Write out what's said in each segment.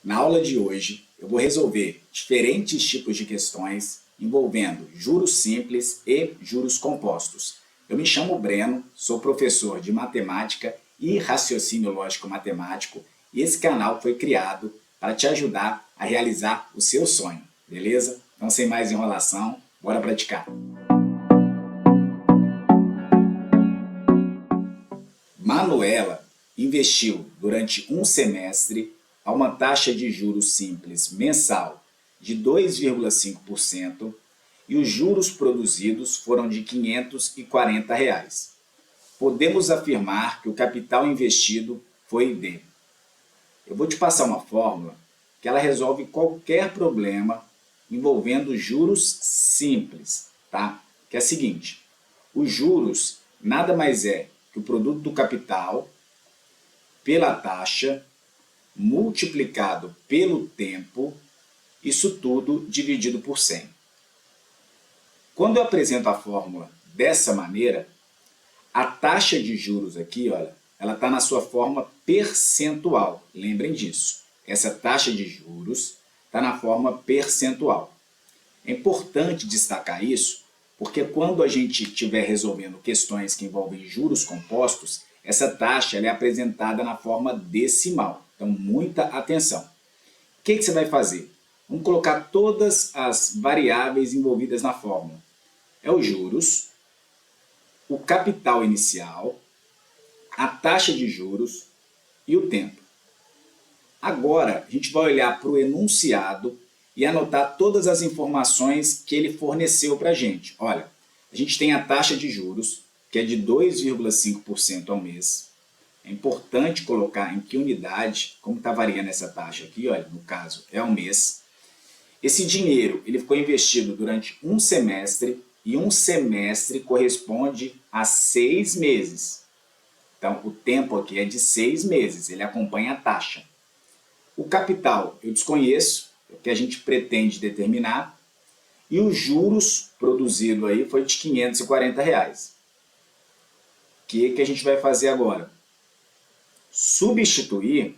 Na aula de hoje, eu vou resolver diferentes tipos de questões envolvendo juros simples e juros compostos. Eu me chamo Breno, sou professor de matemática e raciocínio lógico-matemático e esse canal foi criado para te ajudar a realizar o seu sonho, beleza? Então, sem mais enrolação, bora praticar! Manuela investiu durante um semestre a uma taxa de juros simples mensal de 2,5% e os juros produzidos foram de R$ 540. Podemos afirmar que o capital investido foi de... Eu vou te passar uma fórmula que ela resolve qualquer problema envolvendo juros simples, tá? Que é a seguinte, os juros nada mais é que o produto do capital pela taxa multiplicado pelo tempo, isso tudo dividido por 100. Quando eu apresento a fórmula dessa maneira, a taxa de juros aqui, olha, ela está na sua forma percentual. Lembrem disso. Essa taxa de juros está na forma percentual. É importante destacar isso, porque quando a gente estiver resolvendo questões que envolvem juros compostos, essa taxa ela é apresentada na forma decimal. Então, muita atenção. O que você vai fazer? Vamos colocar todas as variáveis envolvidas na fórmula. É os juros, o capital inicial, a taxa de juros e o tempo. Agora, a gente vai olhar para o enunciado e anotar todas as informações que ele forneceu para a gente. Olha, a gente tem a taxa de juros, que é de 2,5% ao mês. É importante colocar em que unidade, como está variando essa taxa aqui, olha, no caso é ao mês. Esse dinheiro ele ficou investido durante um semestre e um semestre corresponde a 6 meses. Então, o tempo aqui é de 6 meses, ele acompanha a taxa. O capital eu desconheço, é o que a gente pretende determinar, e os juros produzido aí foi de R$ 540. O que a gente vai fazer agora? Substituir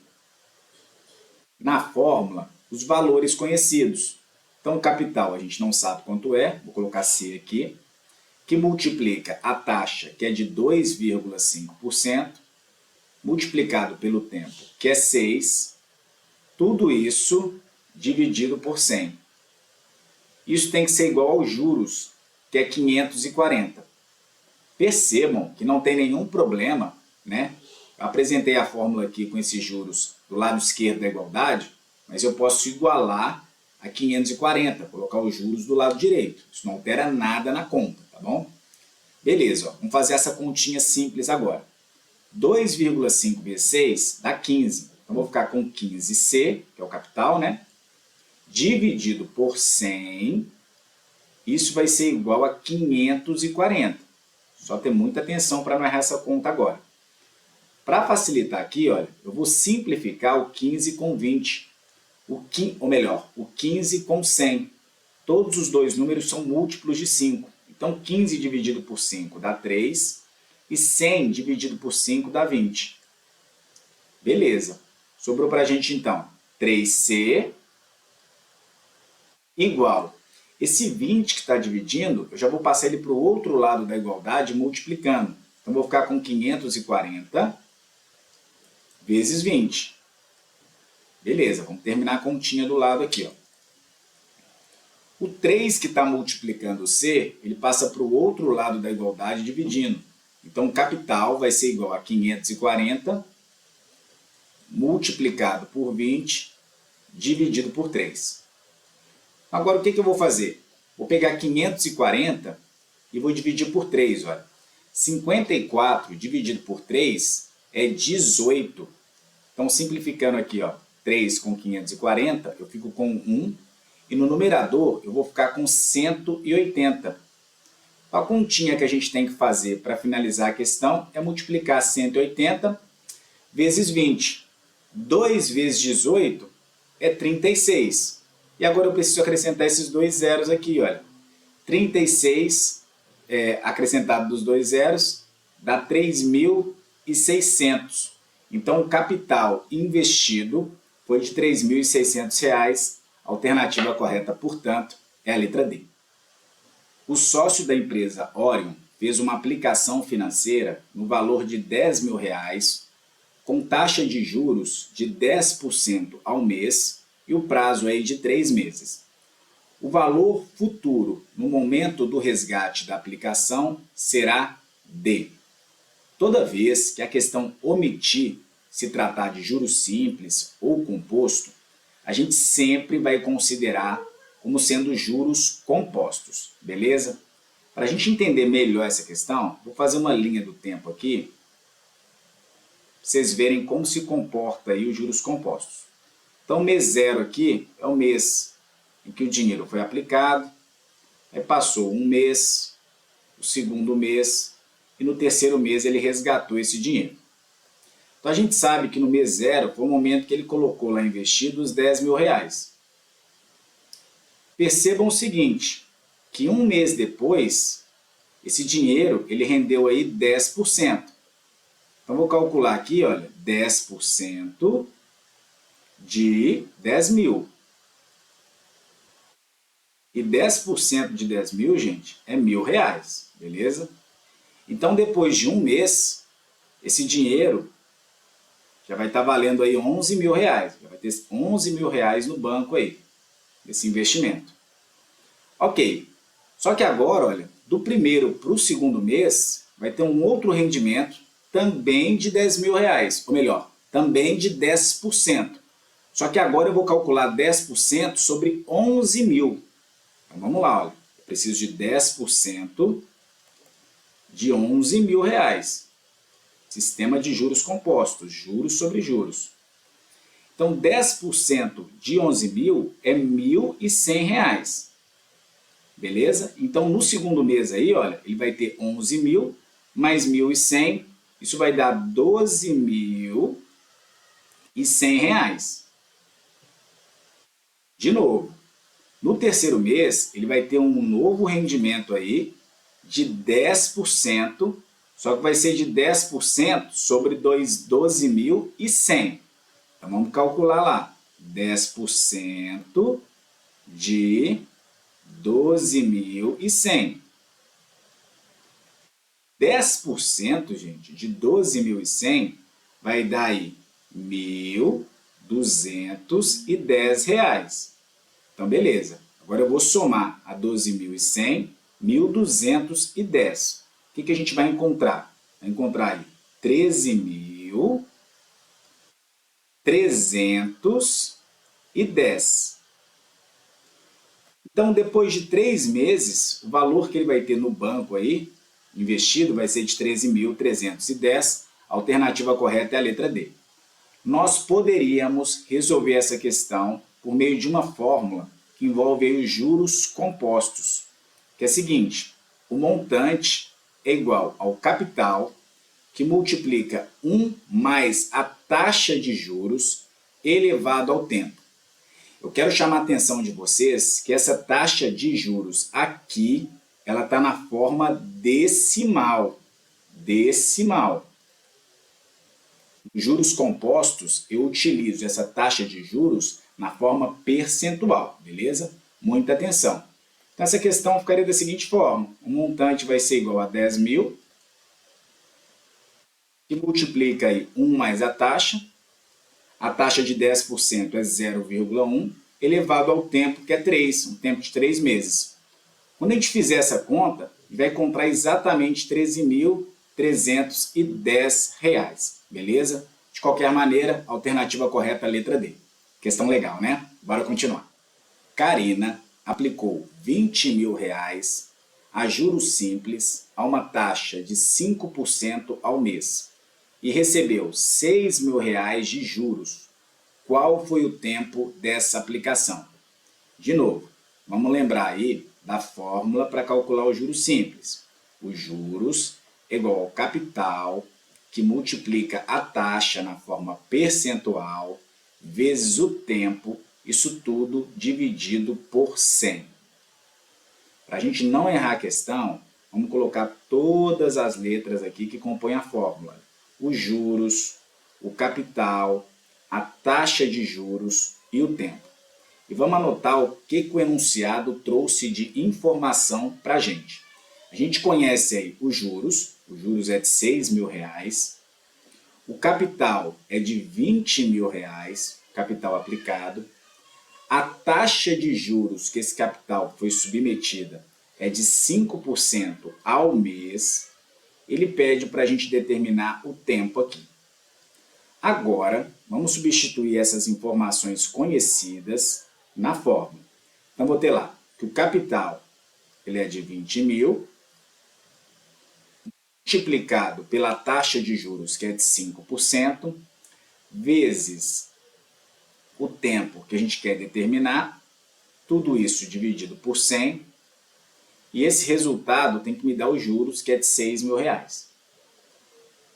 na fórmula os valores conhecidos. Então, o capital a gente não sabe quanto é, vou colocar C aqui, que multiplica a taxa, que é de 2,5%, multiplicado pelo tempo, que é 6, tudo isso dividido por 100. Isso tem que ser igual aos juros, que é 540. Percebam que não tem nenhum problema, né? Eu apresentei a fórmula aqui com esses juros do lado esquerdo da igualdade, mas eu posso igualar a 540, colocar os juros do lado direito. Isso não altera nada na conta, tá bom? Beleza, ó, vamos fazer essa continha simples agora. 2,5 vezes 6 dá 15. Então, vou ficar com 15C, que é o capital, né? Dividido por 100, isso vai ser igual a 540. Só ter muita atenção para não errar essa conta agora. Para facilitar aqui, olha, eu vou simplificar o 15 com 20. Ou melhor, o 15 com 100. Todos os dois números são múltiplos de 5. Então, 15 dividido por 5 dá 3 e 100 dividido por 5 dá 20. Beleza. Sobrou para a gente, então, 3C igual. Esse 20 que está dividindo, eu já vou passar ele para o outro lado da igualdade multiplicando. Então, vou ficar com 540 vezes 20. Beleza, vamos terminar a continha do lado aqui, ó. O 3 que está multiplicando o C, ele passa para o outro lado da igualdade dividindo. Então, o capital vai ser igual a 540 multiplicado por 20 dividido por 3. Agora, o que eu vou fazer? Vou pegar 540 e vou dividir por 3. Olha. 54 dividido por 3 é 18. Então, simplificando aqui, ó, 3 com 540, eu fico com 1. E no numerador, eu vou ficar com 180. A continha que a gente tem que fazer para finalizar a questão é multiplicar 180 vezes 20. 2 vezes 18 é 36. E agora eu preciso acrescentar esses dois zeros aqui, olha. 36 acrescentado dos dois zeros dá 3.600. Então, o capital investido foi de R$ 3.600. A alternativa correta, portanto, é a letra D. O sócio da empresa Orion fez uma aplicação financeira no valor de R$ 10.000, com taxa de juros de 10% ao mês e o prazo aí de 3 meses. O valor futuro no momento do resgate da aplicação será D. Toda vez que a questão omitir se tratar de juros simples ou composto, a gente sempre vai considerar como sendo juros compostos, beleza? Para a gente entender melhor essa questão, vou fazer uma linha do tempo aqui, para vocês verem como se comporta aí os juros compostos. Então, mês 0 aqui é o mês em que o dinheiro foi aplicado, aí passou um mês, o segundo mês, e no terceiro mês ele resgatou esse dinheiro. Então a gente sabe que no mês 0 foi o momento que ele colocou lá investido os R$ 10.000. Percebam o seguinte, que um mês depois, esse dinheiro ele rendeu aí 10%. Então vou calcular aqui, olha, 10% de 10.000. E 10% de 10.000, gente, é R$ 1.000, beleza? Então depois de um mês, esse dinheiro já vai estar valendo aí R$ 11.000, já vai ter R$ 11.000 no banco aí, desse investimento. Ok, só que agora, olha, do primeiro para o segundo mês, vai ter um outro rendimento também de R$ 10.000, ou melhor, também de 10%. Só que agora eu vou calcular 10% sobre 11.000. Então vamos lá, olha, eu preciso de 10% de R$ 11.000. Sistema de juros compostos, juros sobre juros. Então, 10% de 11.000 é R$ 1.100. Beleza? Então, no segundo mês aí, olha, ele vai ter 11.000 mais 1.100, isso vai dar R$ 12.100. De novo, no terceiro mês, ele vai ter um novo rendimento aí de 10%, só que vai ser de 10% sobre 12.100. Então, vamos calcular lá. 10% de 12.100. 10%, gente, de 12.100 vai dar aí R$ 1.210. Então, beleza. Agora eu vou somar a 12.100, 1.210. O que a gente vai encontrar? Vai encontrar aí 13.310. Então, depois de 3 meses, o valor que ele vai ter no banco aí, investido, vai ser de 13.310. A alternativa correta é a letra D. Nós poderíamos resolver essa questão por meio de uma fórmula que envolve aí os juros compostos, que é a seguinte: o montante é igual ao capital, que multiplica 1 mais a taxa de juros elevado ao tempo. Eu quero chamar a atenção de vocês que essa taxa de juros aqui, ela está na forma decimal. Decimal. Juros compostos, eu utilizo essa taxa de juros na forma percentual, beleza? Muita atenção. Então, essa questão ficaria da seguinte forma: o montante vai ser igual a 10.000, que multiplica aí 1 mais a taxa de 10% é 0,1, elevado ao tempo, que é 3, um tempo de 3 meses. Quando a gente fizer essa conta, a gente vai encontrar exatamente R$ 13.310, beleza? De qualquer maneira, a alternativa correta é a letra D. Questão legal, né? Bora continuar. Karina aplicou R$ 20.000 a juros simples a uma taxa de 5% ao mês e recebeu R$ 6.000 de juros. Qual foi o tempo dessa aplicação? De novo, vamos lembrar aí da fórmula para calcular o juros simples. Os juros é igual ao capital, que multiplica a taxa na forma percentual, vezes o tempo, isso tudo dividido por 100. Para a gente não errar a questão, vamos colocar todas as letras aqui que compõem a fórmula. Os juros, o capital, a taxa de juros e o tempo. E vamos anotar o que o enunciado trouxe de informação para a gente. A gente conhece aí os juros é de R$6.000, o capital é de R$20.000, capital aplicado, a taxa de juros que esse capital foi submetida é de 5% ao mês. Ele pede para a gente determinar o tempo aqui. Agora, vamos substituir essas informações conhecidas na fórmula. Então, vou ter lá que o capital ele é de 20.000, multiplicado pela taxa de juros, que é de 5%, vezes o tempo que a gente quer determinar, tudo isso dividido por 100, e esse resultado tem que me dar os juros, que é de R$6.000.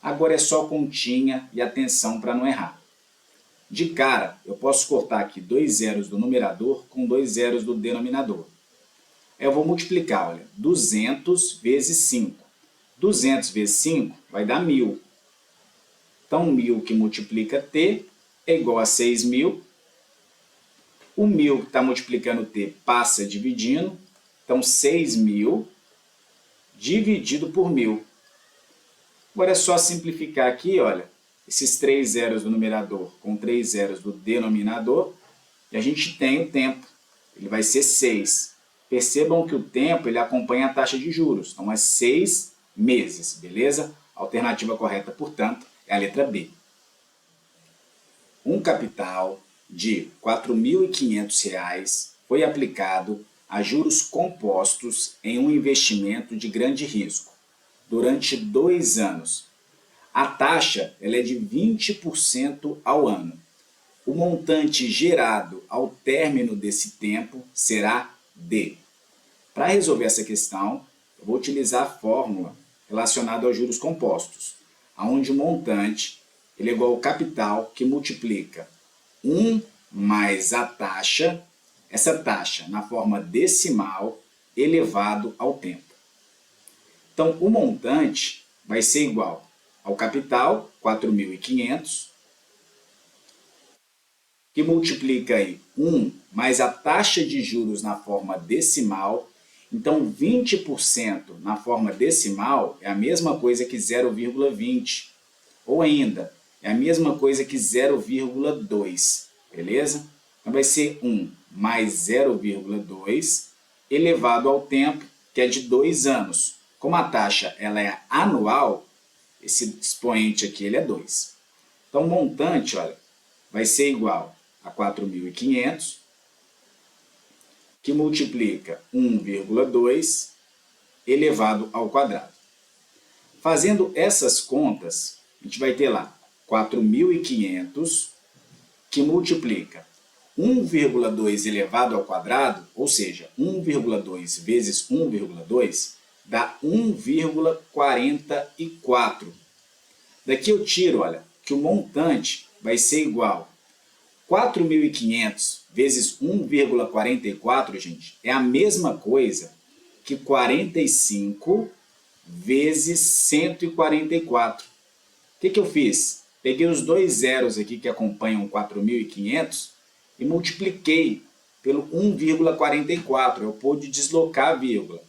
Agora é só continha e atenção para não errar. De cara, eu posso cortar aqui 2 zeros do numerador com 2 zeros do denominador. Eu vou multiplicar, olha, 200 vezes 5. 200 vezes 5 vai dar 1.000. Então, 1.000 que multiplica T é igual a 6.000. O 1.000 que está multiplicando T passa dividindo. Então, 6.000 dividido por 1.000. Agora é só simplificar aqui, olha, esses 3 zeros do numerador com 3 zeros do denominador, e a gente tem o tempo. Ele vai ser 6. Percebam que o tempo ele acompanha a taxa de juros, então é 6 meses, beleza? A alternativa correta, portanto, é a letra B. Um capital de R$ 4.500 foi aplicado a juros compostos em um investimento de grande risco durante 2 anos. A taxa ela é de 20% ao ano. O montante gerado ao término desse tempo será D. Para resolver essa questão, eu vou utilizar a fórmula relacionada aos juros compostos, onde o montante ele é igual ao capital que multiplica 1 mais a taxa, essa taxa na forma decimal elevado ao tempo. Então, o montante vai ser igual ao capital, 4.500, que multiplica aí 1 mais a taxa de juros na forma decimal. Então, 20% na forma decimal é a mesma coisa que 0,20. Ou ainda, é a mesma coisa que 0,2. Beleza? Então, vai ser 1 mais 0,2 elevado ao tempo, que é de 2 anos. Como a taxa ela é anual, esse expoente aqui ele é 2. Então, o montante, olha, vai ser igual a 4.500, que multiplica 1,2 elevado ao quadrado. Fazendo essas contas, a gente vai ter lá 4.500, que multiplica 1,2 elevado ao quadrado, ou seja, 1,2 vezes 1,2, dá 1,44. Daqui eu tiro, olha, que o montante vai ser igual 4.500 vezes 1,44, gente, é a mesma coisa que 45 vezes 144. O que eu fiz? Peguei os 2 zeros aqui que acompanham 4.500 e multipliquei pelo 1,44. Eu pude deslocar a vírgula.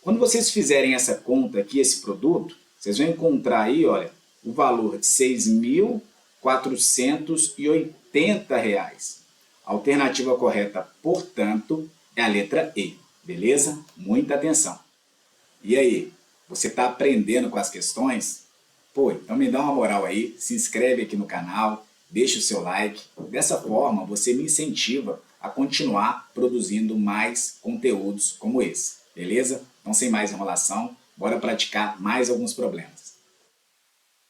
Quando vocês fizerem essa conta aqui, esse produto, vocês vão encontrar aí, olha, o valor de R$ 6.480. A alternativa correta, portanto, é a letra E. Beleza? Muita atenção. E aí, você está aprendendo com as questões? Pô, então me dá uma moral aí, se inscreve aqui no canal, deixa o seu like. Dessa forma, você me incentiva a continuar produzindo mais conteúdos como esse. Beleza? Então, sem mais enrolação, bora praticar mais alguns problemas.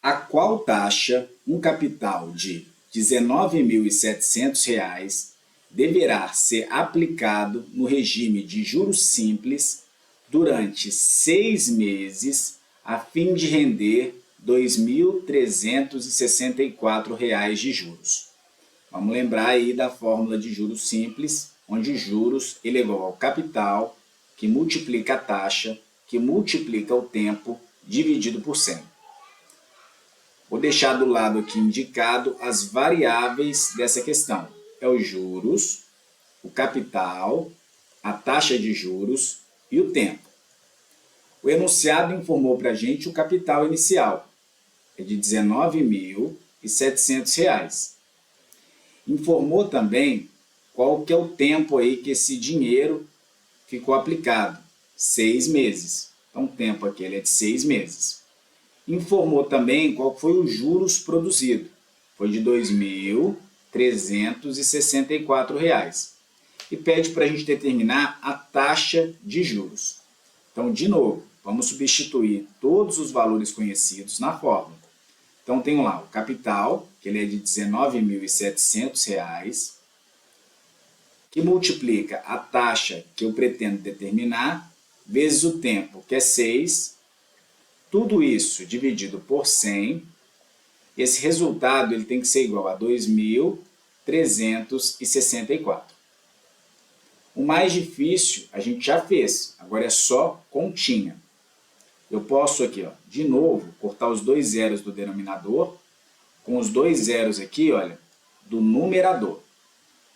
A qual taxa um capital de R$ 19.700 deverá ser aplicado no regime de juros simples durante 6 meses a fim de render R$ 2.364 de juros? Vamos lembrar aí da fórmula de juros simples, onde juros ele é igual ao capital, que multiplica a taxa, que multiplica o tempo, dividido por 100. Vou deixar do lado aqui indicado as variáveis dessa questão. É os juros, o capital, a taxa de juros e o tempo. O enunciado informou para a gente o capital inicial, é de R$ 19.700. Informou também qual que é o tempo aí que esse dinheiro ficou aplicado, 6 meses. Então o tempo aqui ele é de 6 meses. Informou também qual foi os juros produzido, foi de R$ 2.364. E pede para a gente determinar a taxa de juros. Então, de novo, vamos substituir todos os valores conhecidos na fórmula. Então, tenho lá o capital, que ele é de R$ 19.700, que multiplica a taxa que eu pretendo determinar, vezes o tempo, que é 6, tudo isso dividido por 100, esse resultado ele tem que ser igual a 2.364. O mais difícil a gente já fez, agora é só continha. Eu posso aqui, ó, de novo, cortar os 2 zeros do denominador, com os 2 zeros aqui, olha, do numerador.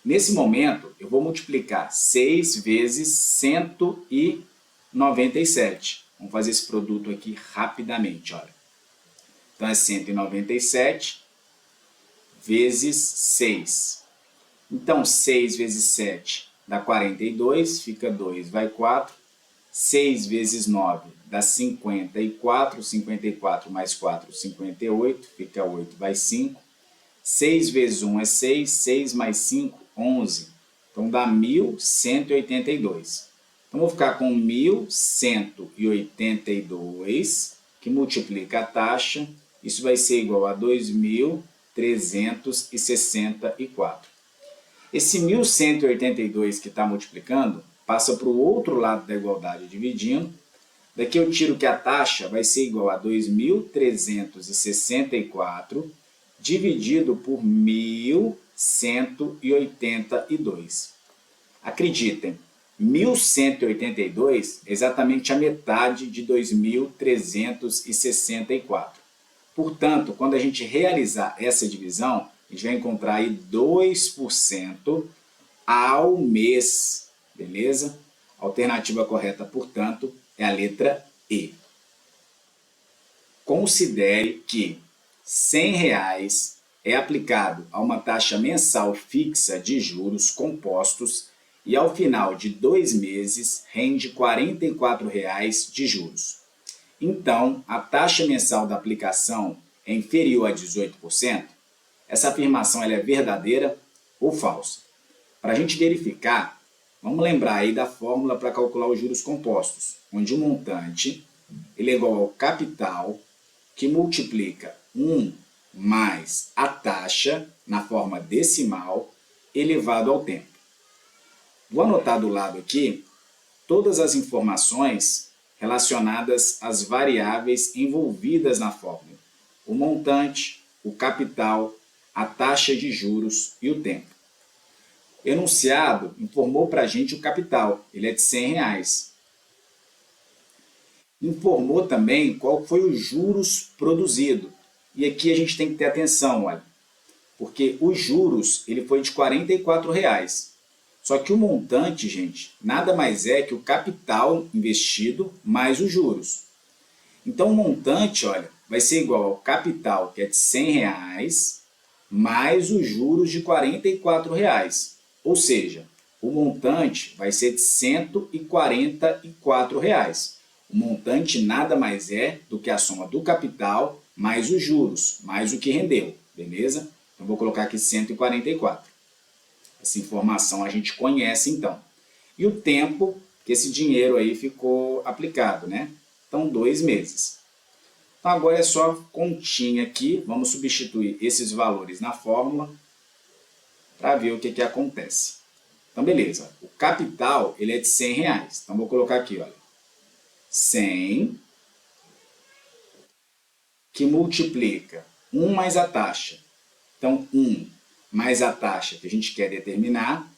Nesse momento, eu vou multiplicar 6 vezes 197. Vamos fazer esse produto aqui rapidamente, olha. Então, é 197 vezes 6. Então, 6 vezes 7 dá 42, fica 2, vai 4. 6 vezes 9 dá 54, 54 mais 4, 58, fica 8, vai 5. 6 vezes 1 é 6, 6 mais 5, 11. Então, dá 1.182. Então, vou ficar com 1.182, que multiplica a taxa. Isso vai ser igual a 2.364. Esse 1.182 que está multiplicando, passa para o outro lado da igualdade dividindo. Daqui eu tiro que a taxa vai ser igual a 2.364 dividido por 1.182. Acreditem, 1.182 é exatamente a metade de 2.364. Portanto, quando a gente realizar essa divisão, a gente vai encontrar aí 2% ao mês, beleza? A alternativa correta, portanto, é a letra E. Considere que R$ 100 é aplicado a uma taxa mensal fixa de juros compostos e ao final de 2 meses rende R$ 44 de juros. Então, a taxa mensal da aplicação é inferior a 18%? Essa afirmação ela é verdadeira ou falsa? Para a gente verificar, vamos lembrar aí da fórmula para calcular os juros compostos, onde o montante ele é igual ao capital, que multiplica 1 mais a taxa, na forma decimal, elevado ao tempo. Vou anotar do lado aqui todas as informações relacionadas às variáveis envolvidas na fórmula. O montante, o capital, a taxa de juros e o tempo. O enunciado informou para a gente o capital, ele é de R$ 100. Informou também qual foi os juros produzido. E aqui a gente tem que ter atenção, olha, porque os juros ele foi de R$ 44. Só que o montante, gente, nada mais é que o capital investido mais os juros. Então o montante, olha, vai ser igual ao capital, que é de R$ 100, mais os juros de R$ 44. Ou seja, o montante vai ser de R$ 144. O montante nada mais é do que a soma do capital mais os juros, mais o que rendeu, beleza? Então, vou colocar aqui 144. Essa informação a gente conhece, então. E o tempo que esse dinheiro aí ficou aplicado, né? Então, 2 meses. Então, agora é só continha aqui. Vamos substituir esses valores na fórmula para ver o que acontece. Então, beleza. O capital ele é de R$ 100. Então, vou colocar aqui, olha. 100 que multiplica 1 mais a taxa. Então, 1 mais a taxa que a gente quer determinar,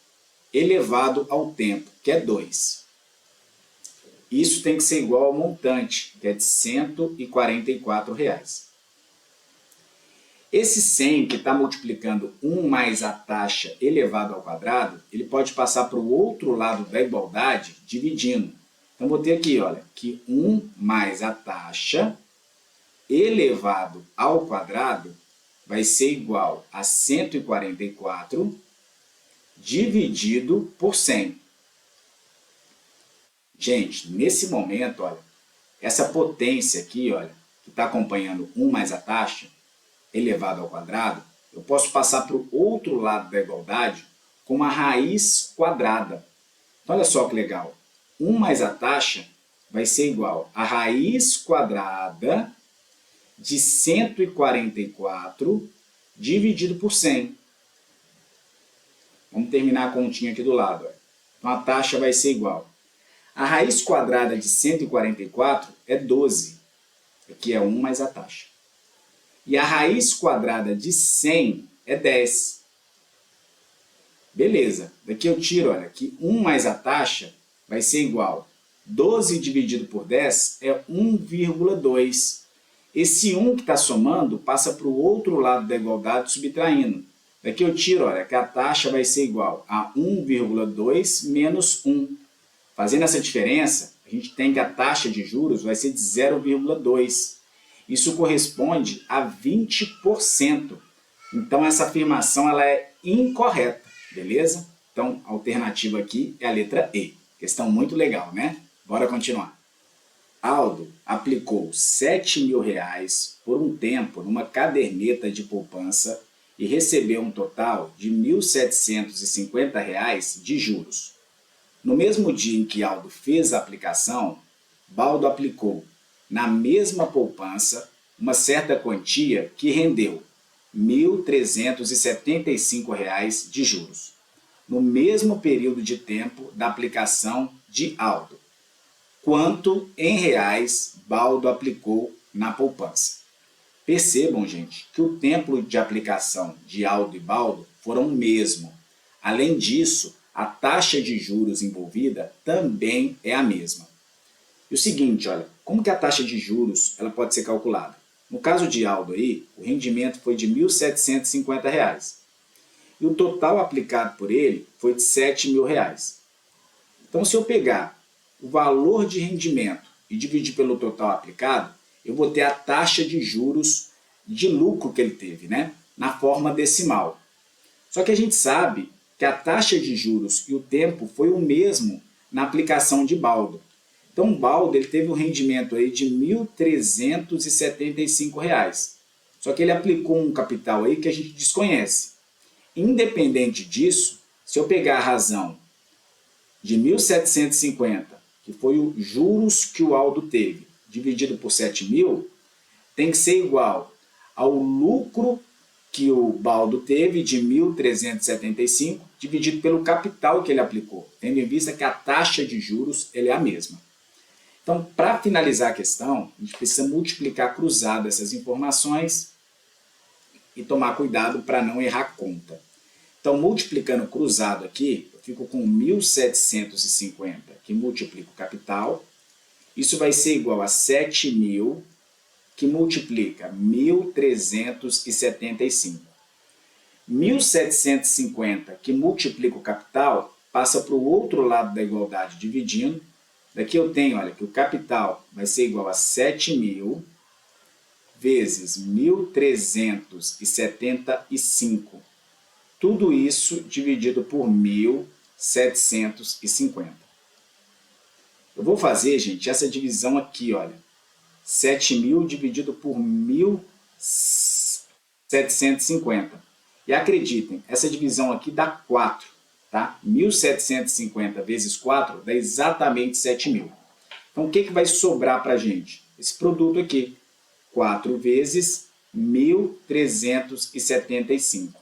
elevado ao tempo, que é 2. Isso tem que ser igual ao montante, que é de R$ 144. Esse 100 que está multiplicando 1 mais a taxa elevado ao quadrado, ele pode passar para o outro lado da igualdade dividindo. Então, vou ter aqui, olha, que 1 mais a taxa elevado ao quadrado vai ser igual a 144 dividido por 100. Gente, nesse momento, olha, essa potência aqui, olha, que está acompanhando 1 mais a taxa elevado ao quadrado, eu posso passar para o outro lado da igualdade com uma raiz quadrada. Então, olha só que legal. 1 mais a taxa vai ser igual a raiz quadrada de 144 dividido por 100. Vamos terminar a continha aqui do lado. Então, a taxa vai ser igual. A raiz quadrada de 144 é 12, que é 1 mais a taxa. E a raiz quadrada de 100 é 10. Beleza. Daqui eu tiro, olha, que 1 mais a taxa vai ser igual. 12 dividido por 10 é 1,2. Esse 1 que está somando passa para o outro lado da igualdade subtraindo. Daqui eu tiro, olha, que a taxa vai ser igual a 1,2 menos 1. Fazendo essa diferença, a gente tem que a taxa de juros vai ser de 0,2. Isso corresponde a 20%. Então, essa afirmação ela é incorreta, beleza? Então, a alternativa aqui é a letra E. Questão muito legal, né? Bora continuar. Aldo aplicou R$7.000 por um tempo numa caderneta de poupança e recebeu um total de R$1.750 de juros. No mesmo dia em que Aldo fez a aplicação, Baldo aplicou na mesma poupança uma certa quantia que rendeu R$1.375 de juros, no mesmo período de tempo da aplicação de Aldo. Quanto em reais Baldo aplicou na poupança? Percebam, gente, que o tempo de aplicação de Aldo e Baldo foram o mesmo. Além disso, a taxa de juros envolvida também é a mesma. E o seguinte, olha, como que a taxa de juros ela pode ser calculada? No caso de Aldo aí, o rendimento foi de R$1.750. E o total aplicado por ele foi de R$7.000. Então, se eu pegar o valor de rendimento e dividir pelo total aplicado, eu vou ter a taxa de juros de lucro que ele teve, né? Na forma decimal. Só que a gente sabe que a taxa de juros e o tempo foi o mesmo na aplicação de Baldo. Então, Baldo ele teve um rendimento aí de R$1.375. Só que ele aplicou um capital aí que a gente desconhece. Independente disso, se eu pegar a razão de 1.750, que foi os juros que o Aldo teve, dividido por 7.000, tem que ser igual ao lucro que o Baldo teve de 1.375, dividido pelo capital que ele aplicou, tendo em vista que a taxa de juros ele é a mesma. Então, para finalizar a questão, a gente precisa multiplicar cruzado essas informações e tomar cuidado para não errar a conta. Então, multiplicando cruzado aqui, eu fico com 1.750, que multiplica o capital. Isso vai ser igual a 7.000, que multiplica 1.375. 1.750, que multiplica o capital, passa para o outro lado da igualdade dividindo. Daqui eu tenho, olha, que o capital vai ser igual a 7.000 vezes 1.375. Tudo isso dividido por 1.750. Eu vou fazer, gente, essa divisão aqui, olha. 7.000 dividido por 1.750. E acreditem, essa divisão aqui dá 4. Tá? 1.750 vezes 4 dá exatamente 7.000. Então, o que vai sobrar para a gente? Esse produto aqui. 4 vezes 1.375.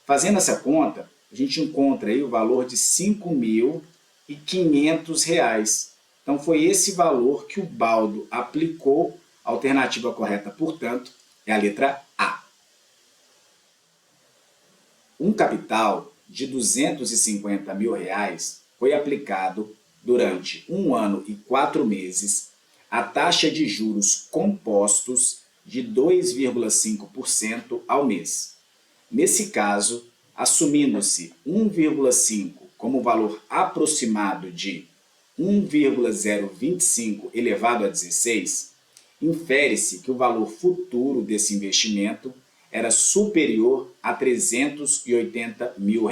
Fazendo essa conta, a gente encontra aí o valor de R$5.500. Então, foi esse valor que o Baldo aplicou. A alternativa correta, portanto, é a letra A. Um capital de R$250.000 foi aplicado durante 1 ano e 4 meses a taxa de juros compostos de 2,5% ao mês. Nesse caso, assumindo-se 1,5 como valor aproximado de 1,025 elevado a 16, infere-se que o valor futuro desse investimento era superior a R$ 380 mil.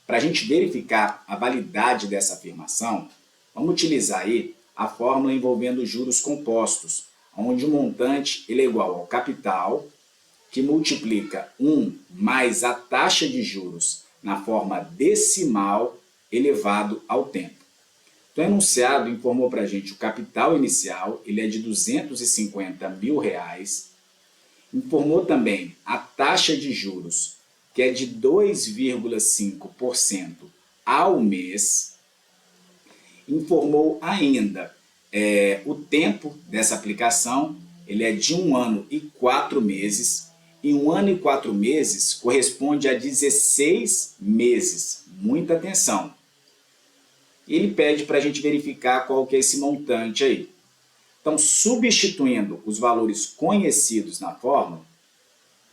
Para a gente verificar a validade dessa afirmação, vamos utilizar aí a fórmula envolvendo juros compostos, onde o montante ele é igual ao capital, que multiplica 1 mais a taxa de juros na forma decimal elevado ao tempo. Então, o enunciado informou para a gente o capital inicial, ele é de R$ 250 mil. Informou também a taxa de juros, que é de 2,5% ao mês. Informou ainda o tempo dessa aplicação, ele é de 1 ano e 4 meses. E 1 ano e 4 meses corresponde a 16 meses. Muita atenção. Ele pede para a gente verificar qual que é esse montante aí. Então, substituindo os valores conhecidos na fórmula,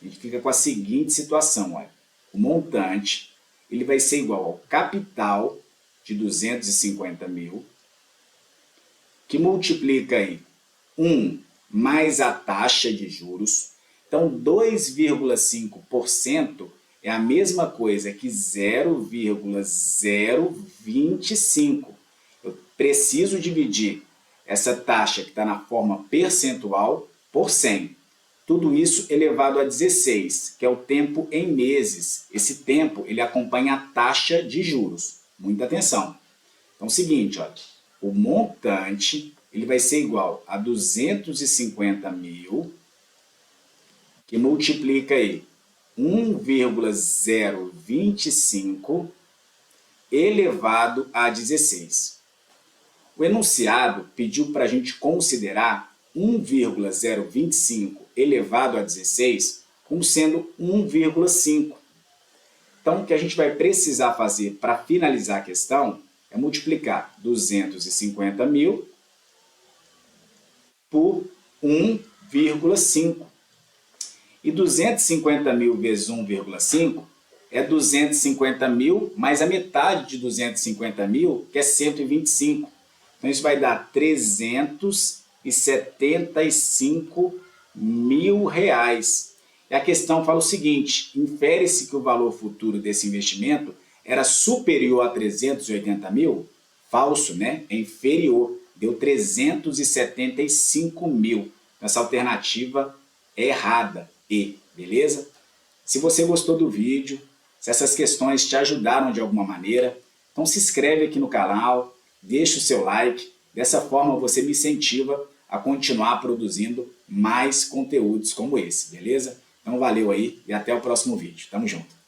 a gente fica com a seguinte situação. Olha. O montante ele vai ser igual ao capital de 250 mil, que multiplica aí 1 mais a taxa de juros. Então, 2,5% é a mesma coisa que 0,025. Eu preciso dividir essa taxa que está na forma percentual por 100. Tudo isso elevado a 16, que é o tempo em meses. Esse tempo ele acompanha a taxa de juros. Muita atenção. Então, é o seguinte, olha, o montante ele vai ser igual a 250 mil, que multiplica aí 1,025 elevado a 16. O enunciado pediu para a gente considerar 1,025 elevado a 16 como sendo 1,5. Então, o que a gente vai precisar fazer para finalizar a questão é multiplicar 250 mil por 1,5. E 250 mil vezes 1,5 é 250 mil mais a metade de 250 mil, que é 125. Então, isso vai dar 375 mil reais. E a questão fala o seguinte, infere-se que o valor futuro desse investimento era superior a 380 mil? Falso, né? É inferior, deu 375 mil. Essa alternativa é errada. Beleza? Se você gostou do vídeo, se essas questões te ajudaram de alguma maneira, então se inscreve aqui no canal, deixa o seu like, dessa forma você me incentiva a continuar produzindo mais conteúdos como esse, beleza? Então valeu aí e até o próximo vídeo. Tamo junto!